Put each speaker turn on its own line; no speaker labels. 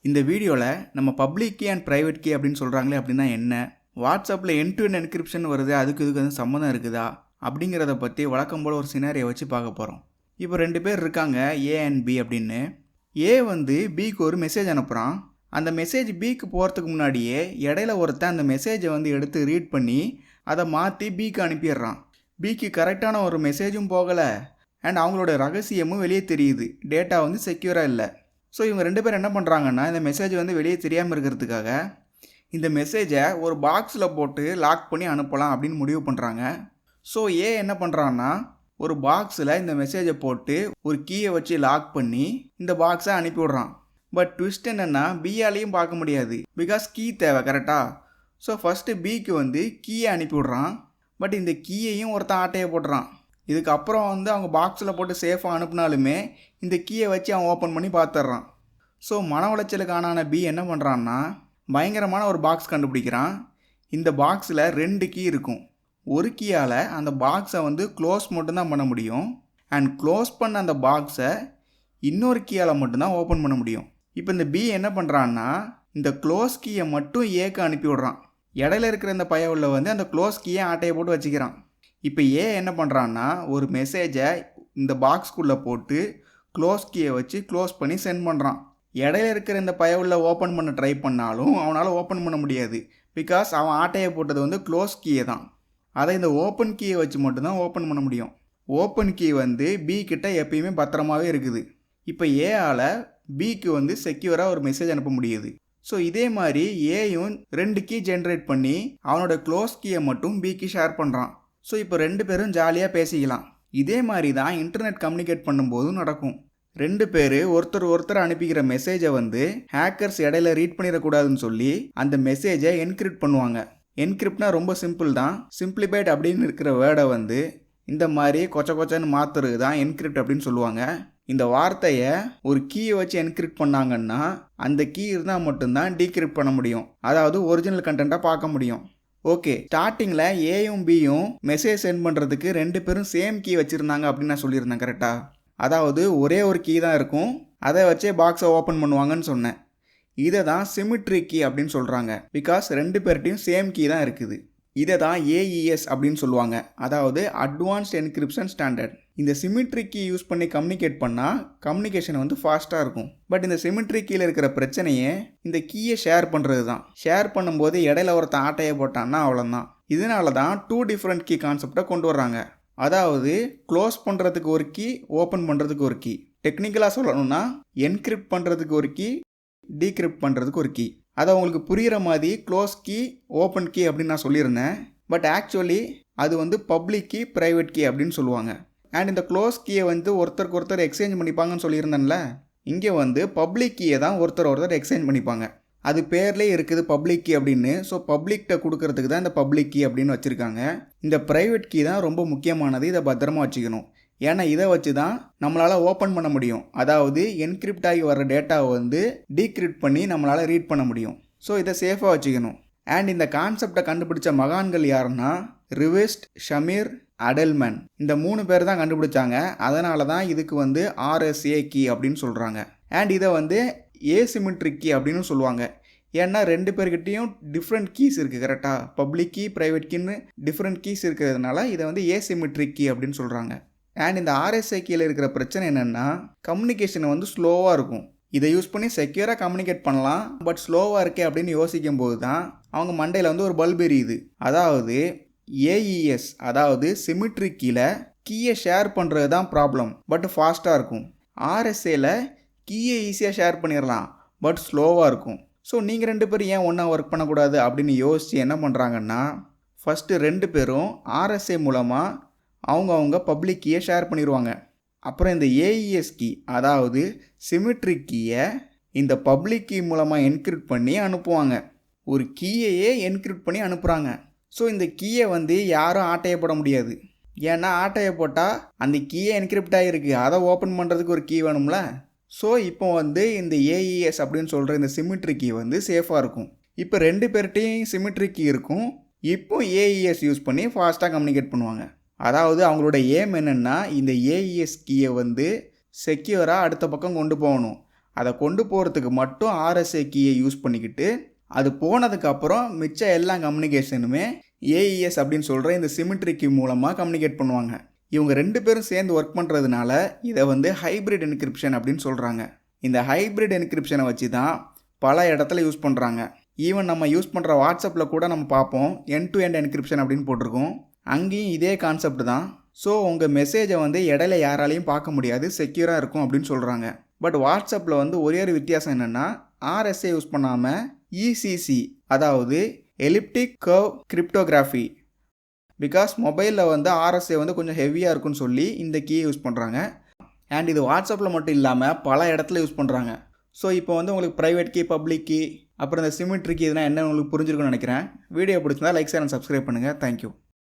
இந்த வீடியோவில் நம்ம public key and private key அப்படின்னு சொல்கிறாங்களே அப்படின்னா என்ன, வாட்ஸ்அப்பில் எண்ட் டு எண்ட் என்கிரிப்ஷன் வருது, அதுக்கு இதுக்கு வந்து சம்மந்தம் இருக்குதா அப்படிங்கிறத பற்றி வழக்கம் போல் ஒரு சினாரியை வச்சு பார்க்க போகிறோம். இப்போ 2 பேர் இருக்காங்க, ஏ அண்ட் பி அப்படின்னு. ஏ வந்து பிக்கு ஒரு மெசேஜ் அனுப்புகிறான். அந்த மெசேஜ் பிக்கு போகிறதுக்கு முன்னாடியே இடையில ஒருத்தன் அந்த மெசேஜை வந்து எடுத்து ரீட் பண்ணி அதை மாற்றி பிக்கு அனுப்பிடுறான். பிக்கு கரெக்டான ஒரு மெசேஜும் போகலை அண்ட் அவங்களோட ரகசியமும் வெளியே தெரியுது, டேட்டா வந்து செக்யூராக இல்லை. ஸோ இவங்க 2 பேர் என்ன பண்ணுறாங்கன்னா, இந்த மெசேஜ் வந்து வெளியே தெரியாமல் இருக்கிறதுக்காக இந்த மெசேஜை ஒரு பாக்ஸில் போட்டு லாக் பண்ணி அனுப்பலாம் அப்படின்னு முடிவு பண்ணுறாங்க. ஸோ ஏ என்ன பண்ணுறான்னா, ஒரு பாக்ஸில் இந்த மெசேஜை போட்டு ஒரு கீயை வச்சு லாக் பண்ணி இந்த பாக்ஸை அனுப்பிவிடுறான். பட் ட்விஸ்ட் என்னென்னா, பியாலையும் பார்க்க முடியாது, பிகாஸ் கீ தேவை கரெக்டாக. ஸோ ஃபஸ்ட்டு பிக்கு வந்து கீயை அனுப்பிவிடுறான். பட் இந்த கீயையும் ஒருத்தன் ஆட்டையை போடுறான். இதுக்கப்புறம் வந்து அவங்க பாக்ஸில் போட்டு சேஃபாக அனுப்புனாலுமே இந்த கீயை வச்சு அவன் ஓப்பன் பண்ணி பார்த்துட்றான். ஸோ மன உளைச்சலுக்கான பி என்ன பண்ணுறான்னா, பயங்கரமான ஒரு பாக்ஸ் கண்டுபிடிக்கிறான். இந்த பாக்ஸில் 2 கீ இருக்கும். ஒரு கீயால் அந்த பாக்ஸை வந்து க்ளோஸ் மட்டும்தான் பண்ண முடியும், அண்ட் க்ளோஸ் பண்ண அந்த பாக்ஸை இன்னொரு கீயால் மட்டும்தான் ஓப்பன் பண்ண முடியும். இப்போ இந்த பி என்ன பண்ணுறான்னா, இந்த க்ளோஸ் கீயை மட்டும் ஏக்கு அனுப்பி விடுறான். இடையில இருக்கிற இந்த பயவுள்ள வந்து அந்த க்ளோஸ் கீயை ஆட்டையை போட்டு வச்சுக்கிறான். இப்போ ஏ என்ன பண்ணுறான்னா, ஒரு மெசேஜை இந்த பாக்ஸ்குள்ளே போட்டு க்ளோஸ் கீயை வச்சு க்ளோஸ் பண்ணி சென்ட் பண்ணுறான். இடையில இருக்கிற இந்த பயவுள்ள ஓப்பன் பண்ண ட்ரை பண்ணாலும் அவனால் ஓப்பன் பண்ண முடியாது, பிகாஸ் அவன் ஆட்டையை போட்டது வந்து க்ளோஸ் கீயை தான். அதை இந்த ஓப்பன் கீயை வச்சு மட்டும்தான் ஓப்பன் பண்ண முடியும். ஓப்பன் கீ வந்து பி கிட்ட எப்பயுமே பத்திரமாகவே இருக்குது. இப்போ ஏஆல் பிக்கு வந்து செக்யூராக ஒரு மெசேஜ் அனுப்ப முடியுது. ஸோ இதே மாதிரி ஏயும் 2 கீ ஜென்ரேட் பண்ணி அவனோட க்ளோஸ் கீயை மட்டும் பிக்கு ஷேர் பண்ணுறான். ஸோ இப்போ 2 பேரும் ஜாலியாக பேசிக்கலாம். இதே மாதிரி தான் இன்டர்நெட் கம்யூனிகேட் பண்ணும்போதும் நடக்கும். 2 பேர் ஒருத்தர் அனுப்பிக்கிற மெசேஜை வந்து ஹேக்கர்ஸ் இடையில ரீட் பண்ணிடக்கூடாதுன்னு சொல்லி அந்த மெசேஜை என்கிரிப்ட் பண்ணுவாங்க. என்கிரிப்ட்னா ரொம்ப சிம்பிள் தான். சிம்பிளிஃபைட் அப்படின்னு இருக்கிற வேர்டை வந்து இந்த மாதிரி கொச்சன்னு மாற்றுறது தான் என்கிரிப்ட் அப்படின்னு சொல்லுவாங்க. இந்த வார்த்தையை ஒரு கீயை வச்சு என்கிரிப்ட் பண்ணாங்கன்னா அந்த கீ இருந்தால் மட்டும்தான் டீக்ரிப்ட் பண்ண முடியும், அதாவது ஒரிஜினல் கண்டென்ட்டாக பார்க்க முடியும். ஓகே, ஸ்டார்டிங்கில் ஏயும் பியும் மெசேஜ் சென்ட் பண்ணுறதுக்கு 2 பேரும் சேம் கீ வச்சுருந்தாங்க அப்படின்னு நான் சொல்லியிருந்தேன் கரெக்டாக. அதாவது ஒரே ஒரு கீ தான் இருக்கும், அதை வச்சே பாக்ஸை ஓப்பன் பண்ணுவாங்கன்னு சொன்னேன். இதை தான் சிமிட்ரி கீ அப்படின்னு சொல்கிறாங்க, பிகாஸ் 2 பேர்ட்டையும் சேம் கீ தான் இருக்குது. இதை தான் ஏஇஎஸ் அப்படின்னு சொல்லுவாங்க, அதாவது அட்வான்ஸ்ட் என்கிரிப்ஷன் ஸ்டாண்டர்ட். இந்த சிமிட்ரி கீ யூஸ் பண்ணி கம்யூனிகேட் பண்ணால் கம்யூனிகேஷன் வந்து ஃபாஸ்ட்டாக இருக்கும். பட் இந்த சிமிட்ரி கீயில் இருக்கிற பிரச்சனையே இந்த கீயை ஷேர் பண்ணுறது தான். ஷேர் பண்ணும்போது இடையில ஒருத்தன் ஆட்டையை போட்டான்னா அவ்வளோதான். இதனால தான் 2 டிஃப்ரெண்ட் கீ கான்செப்டை கொண்டு வர்றாங்க. அதாவது க்ளோஸ் பண்ணுறதுக்கு ஒரு கீ, ஓப்பன் பண்ணுறதுக்கு ஒரு கீ. டெக்னிக்கலாக சொல்லணும்னா என்கிரிப்ட் பண்ணுறதுக்கு ஒரு கீ, டீக்ரிப்ட் பண்ணுறதுக்கு ஒரு கீ. அதை உங்களுக்கு புரிகிற மாதிரி க்ளோஸ் கீ, ஓப்பன் கீ அப்படின்னு நான் சொல்லியிருந்தேன். பட் ஆக்சுவலி அது வந்து பப்ளிக் கீ, ப்ரைவேட் கீ அப்படின்னு சொல்லுவாங்க. அண்ட் இந்த க்ளோஸ் கீயை வந்து ஒருத்தருக்கு ஒருத்தர் எக்ஸ்சேஞ்ச் பண்ணிப்பாங்கன்னு சொல்லியிருந்தேன்ல, இங்கே வந்து பப்ளிக் கீயை தான் ஒருத்தர் எக்ஸ்சேஞ்ச் பண்ணிப்பாங்க. அது பேர்லேயே இருக்குது பப்ளிக் கீ அப்படின்னு. ஸோ பப்ளிக்கிட்ட கொடுக்கறதுக்கு தான் இந்த பப்ளிக் கீ அப்படின்னு வச்சுருக்காங்க. இந்த ப்ரைவேட் கீ தான் ரொம்ப முக்கியமானது, இதை பத்திரமா வச்சுக்கணும். ஏன்னா இதை வச்சு தான் நம்மளால் ஓப்பன் பண்ண முடியும், அதாவது என்கிரிப்ட் ஆகி வர டேட்டாவை வந்து டீக்ரிப்ட் பண்ணி நம்மளால் ரீட் பண்ண முடியும். ஸோ இதை சேஃபாக வச்சுக்கணும். அண்ட் இந்த கான்செப்டை கண்டுபிடிச்ச மகான்கள் யாருன்னா ரிவெஸ்ட், ஷமீர், அடெல்மேன். இந்த 3 பேர் தான் கண்டுபிடிச்சாங்க. அதனால தான் இதுக்கு வந்து ஆர்எஸ்ஏ கீ அப்படின்னு சொல்கிறாங்க. அண்ட் இதை வந்து ஏசிமெட்ரிக் கீ அப்படின்னு சொல்லுவாங்க. ஏன்னா 2 பேர்கிட்டையும் டிஃப்ரெண்ட் கீஸ் இருக்குது கரெக்டாக. பப்ளிக் கீ, ப்ரைவேட் கீன்னு டிஃப்ரெண்ட் கீஸ் இருக்கிறதுனால இதை வந்து ஏசிமெட்ரிக் கீ அப்படின்னு சொல்கிறாங்க. அண்ட் இந்த ஆர்எஸ்ஏ கீயில் இருக்கிற பிரச்சனை என்னென்னா, கம்யூனிகேஷன் வந்து ஸ்லோவாக இருக்கும். இதை யூஸ் பண்ணி செக்யூராக கம்யூனிகேட் பண்ணலாம், பட் ஸ்லோவாக இருக்கே அப்படின்னு யோசிக்கும் போது தான் அவங்க மண்டையில் வந்து ஒரு பல்ப் எரியுது. அதாவது ஏஇஎஸ், அதாவது சிமிட்ரிக் கீயில் கீயை ஷேர் பண்ணுறது தான் ப்ராப்ளம், பட் ஃபாஸ்ட்டாக இருக்கும். ஆர்எஸ்ஏல கீயை ஈஸியாக ஷேர் பண்ணிடலாம், பட் ஸ்லோவாக இருக்கும். ஸோ நீங்கள் 2 பேரும் ஏன் ஒன்றா ஒர்க் பண்ணக்கூடாது அப்படின்னு யோசித்து என்ன பண்ணுறாங்கன்னா, ஃபஸ்ட்டு 2 பேரும் ஆர்எஸ்ஏ மூலமாக அவங்க பப்ளிக் கீயை ஷேர் பண்ணிடுவாங்க. அப்புறம் இந்த ஏஇஎஸ் கீ, அதாவது சிமிட்ரிக் கீயை இந்த பப்ளிக் கீ மூலமாக என்கிரிப்ட் பண்ணி அனுப்புவாங்க. ஒரு கீயையே என்கிரிப்ட் பண்ணி அனுப்புகிறாங்க. ஸோ இந்த கீயை வந்து யாரும் ஆட்டையை போட முடியாது. ஏன்னா ஆட்டையை போட்டால் அந்த கீயை என்கிரிப்ட் ஆகிருக்கு, அதை ஓப்பன் பண்ணுறதுக்கு ஒரு கீ வேணும்ல. ஸோ இப்போ வந்து இந்த ஏஇஎஸ் அப்படின்னு சொல்கிற இந்த சிமிட்ரிக் கீ வந்து சேஃபாக இருக்கும். இப்போ 2 பேர்ட்டையும் சிமிட்ரிக் கீ இருக்கும். இப்போ ஏஇஎஸ் யூஸ் பண்ணி ஃபாஸ்ட்டாக கம்யூனிகேட் பண்ணுவாங்க. அதாவது அவங்களோட ஏம் என்னென்னா, இந்த ஏஇஎஸ் கீயை வந்து செக்யூராக அடுத்த பக்கம் கொண்டு போகணும். அதை கொண்டு போகிறதுக்கு மட்டும் ஆர்எஸ்ஏ கீயை யூஸ் பண்ணிக்கிட்டு அது போனதுக்கப்புறம் மிச்ச எல்லா கம்யூனிகேஷனுமே ஏஇஎஸ் அப்படின்னு சொல்கிற இந்த சிமெட்ரி கீ மூலமாக கம்யூனிகேட் பண்ணுவாங்க. இவங்க 2 பேரும் சேர்ந்து ஒர்க் பண்ணுறதுனால இதை வந்து ஹைப்ரிட் என்கிரிப்ஷன் அப்படின்னு சொல்கிறாங்க. இந்த ஹைப்ரிட் என்கிரிப்ஷனை வச்சு தான் பல இடத்துல யூஸ் பண்ணுறாங்க. ஈவன் நம்ம யூஸ் பண்ணுற வாட்ஸ்அப்பில் கூட நம்ம பார்ப்போம் எண்ட் டு எண்ட் என்கிரிப்ஷன் அப்படின்னு போட்டிருக்கோம். அங்கேயும் இதே கான்செப்ட் தான். ஸோ உங்கள் மெசேஜை வந்து இடையில யாராலையும் பார்க்க முடியாது, செக்யூராக இருக்கும் அப்படின்னு சொல்கிறாங்க. பட் வாட்ஸ்அப்பில் வந்து ஒரே ஒரு வித்தியாசம் என்னென்னா ஆர்எஸ்ஏ யூஸ் பண்ணாமல் இசிசி, அதாவது எலிப்டிக் கர்வ் கிரிப்டோகிராஃபி. பிகாஸ் மொபைலில் வந்து ஆர்எஸ்ஏ வந்து கொஞ்சம் ஹெவியாக இருக்குன்னு சொல்லி இந்த கீயை யூஸ் பண்ணுறாங்க. அண்ட் இது வாட்ஸ்அப்பில் மட்டும் இல்லாமல் பல இடத்துல யூஸ் பண்ணுறாங்க. ஸோ இப்போ வந்து உங்களுக்கு ப்ரைவேட் கீ, பப்ளிக் கீ, அப்புறம் இந்த சிமெட்ரி கீ இதெல்லாம் என்ன உங்களுக்கு புரிஞ்சிருக்குன்னு நினைக்கிறேன். வீடியோ பிடிச்சிருந்தா லைக், ஷேர் அண்ட் சப்ஸ்கிரைப் பண்ணுங்கள். தேங்க்யூ.